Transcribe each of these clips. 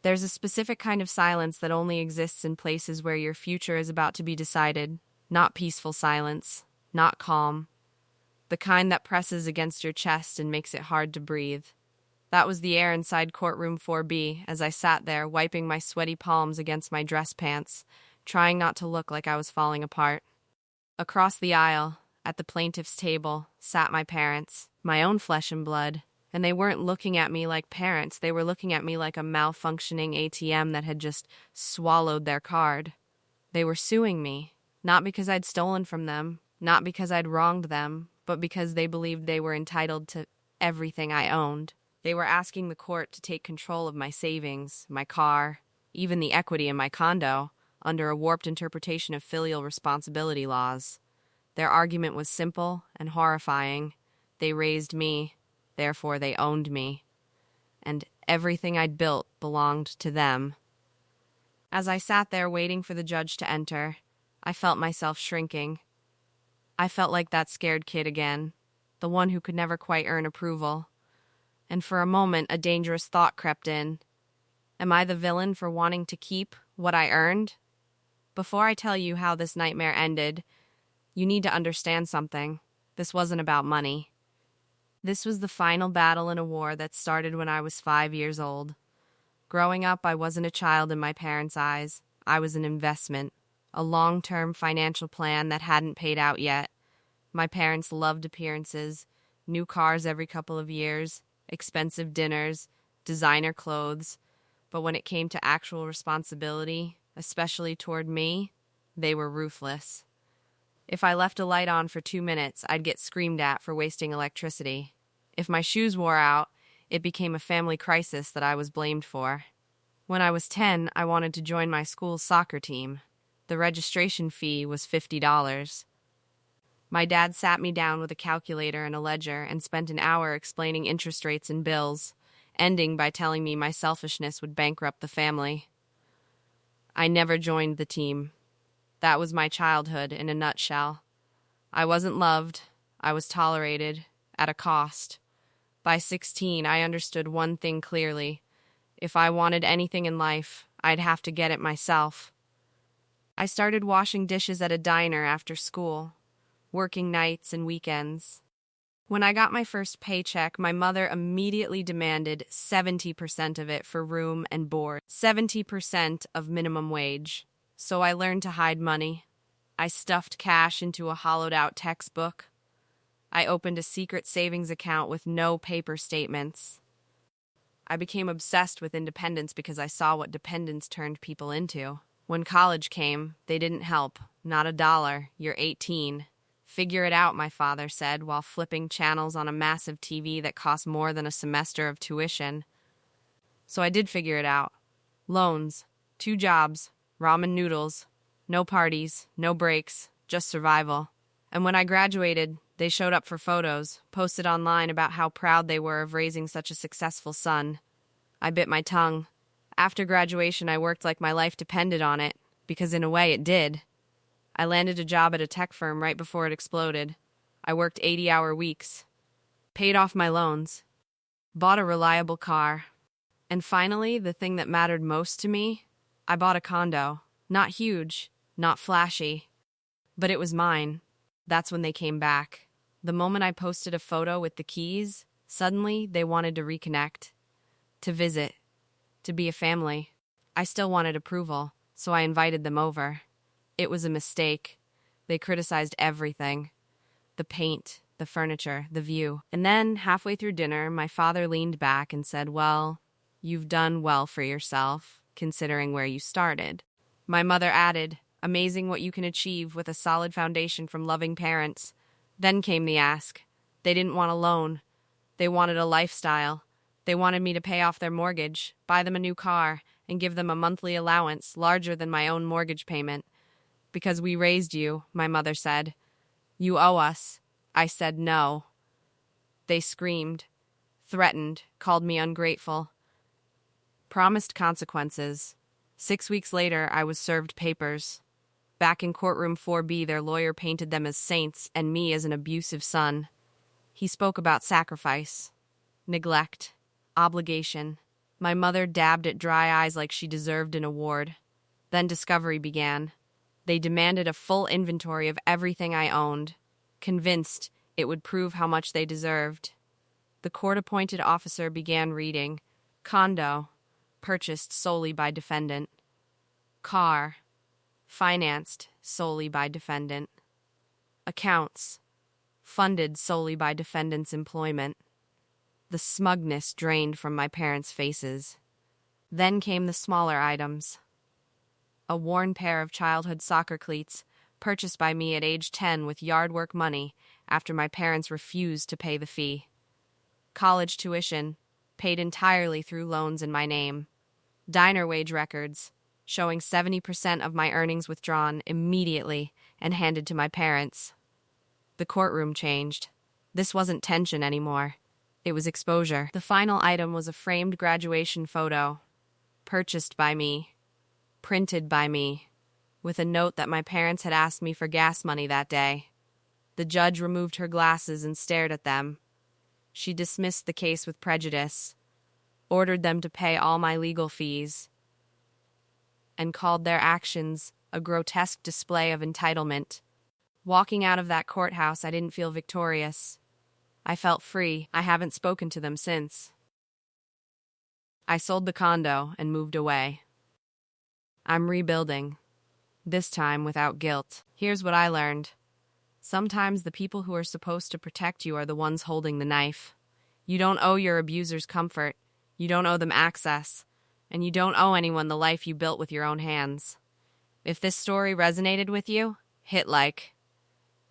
There's a specific kind of silence that only exists in places where your future is about to be decided. Not peaceful silence, not calm. The kind that presses against your chest and makes it hard to breathe. That was the air inside courtroom 4B as I sat there, wiping my sweaty palms against my dress pants, trying not to look like I was falling apart. Across the aisle, at the plaintiff's table, sat my parents, my own flesh and blood, and they weren't looking at me like parents, they were looking at me like a malfunctioning ATM that had just swallowed their card. They were suing me, not because I'd stolen from them, not because I'd wronged them, but because they believed they were entitled to everything I owned. They were asking the court to take control of my savings, my car, even the equity in my condo, under a warped interpretation of filial responsibility laws. Their argument was simple and horrifying. They raised me, therefore they owned me. And everything I'd built belonged to them. As I sat there waiting for the judge to enter, I felt myself shrinking. I felt like that scared kid again, the one who could never quite earn approval. And for a moment, a dangerous thought crept in. Am I the villain for wanting to keep what I earned? Before I tell you how this nightmare ended, you need to understand something. This wasn't about money. This was the final battle in a war that started when I was 5 years old. Growing up, I wasn't a child in my parents' eyes. I was an investment, a long-term financial plan that hadn't paid out yet. My parents loved appearances, new cars every couple of years, expensive dinners, designer clothes. But when it came to actual responsibility, especially toward me, they were ruthless. If I left a light on for 2 minutes, I'd get screamed at for wasting electricity. If my shoes wore out, it became a family crisis that I was blamed for. When I was 10, I wanted to join my school's soccer team. The registration fee was $50. My dad sat me down with a calculator and a ledger and spent an hour explaining interest rates and bills, ending by telling me my selfishness would bankrupt the family. I never joined the team. That was my childhood in a nutshell. I wasn't loved. I was tolerated, at a cost. By 16, I understood one thing clearly. If I wanted anything in life, I'd have to get it myself. I started washing dishes at a diner after school, working nights and weekends. When I got my first paycheck, my mother immediately demanded 70% of it for room and board, 70% of minimum wage. So I learned to hide money. I stuffed cash into a hollowed-out textbook. I opened a secret savings account with no paper statements. I became obsessed with independence because I saw what dependence turned people into. When college came, they didn't help. Not $1. You're 18. Figure it out, my father said, while flipping channels on a massive TV that cost more than a semester of tuition. So I did figure it out. Loans, 2 jobs, ramen noodles, no parties, no breaks, just survival. And when I graduated, they showed up for photos, posted online about how proud they were of raising such a successful son. I bit my tongue. After graduation, I worked like my life depended on it, because in a way it did. I landed a job at a tech firm right before it exploded. I worked 80-hour weeks, paid off my loans, bought a reliable car, and finally, the thing that mattered most to me, I bought a condo. Not huge, not flashy, but it was mine. That's when they came back. The moment I posted a photo with the keys, suddenly they wanted to reconnect, to visit, to be a family. I still wanted approval, so I invited them over. It was a mistake. They criticized everything. The paint, the furniture, the view. And then, halfway through dinner, my father leaned back and said, "Well, you've done well for yourself, considering where you started." My mother added, "Amazing what you can achieve with a solid foundation from loving parents." Then came the ask. They didn't want a loan. They wanted a lifestyle. They wanted me to pay off their mortgage, buy them a new car, and give them a monthly allowance larger than my own mortgage payment. "Because we raised you," my mother said. "You owe us." I said no. They screamed, threatened, called me ungrateful, promised consequences. 6 weeks later, I was served papers. Back in courtroom 4B, their lawyer painted them as saints and me as an abusive son. He spoke about sacrifice, neglect, obligation. My mother dabbed at dry eyes like she deserved an award. Then discovery began. They demanded a full inventory of everything I owned, convinced it would prove how much they deserved. The court-appointed officer began reading. Condo, purchased solely by defendant. Car, financed solely by defendant. Accounts, funded solely by defendant's employment. The smugness drained from my parents' faces. Then came the smaller items. A worn pair of childhood soccer cleats, purchased by me at age 10 with yard work money after my parents refused to pay the fee. College tuition, paid entirely through loans in my name. Diner wage records, showing 70% of my earnings withdrawn immediately and handed to my parents. The courtroom changed. This wasn't tension anymore. It was exposure. The final item was a framed graduation photo, purchased by me, printed by me, with a note that my parents had asked me for gas money that day. The judge removed her glasses and stared at them. She dismissed the case with prejudice, ordered them to pay all my legal fees, and called their actions a grotesque display of entitlement. Walking out of that courthouse, I didn't feel victorious. I felt free. I haven't spoken to them since. I sold the condo and moved away. I'm rebuilding, this time without guilt. Here's what I learned. Sometimes the people who are supposed to protect you are the ones holding the knife. You don't owe your abusers comfort, you don't owe them access, and you don't owe anyone the life you built with your own hands. If this story resonated with you, hit like.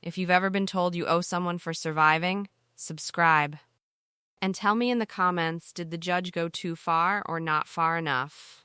If you've ever been told you owe someone for surviving, subscribe. And tell me in the comments, did the judge go too far or not far enough?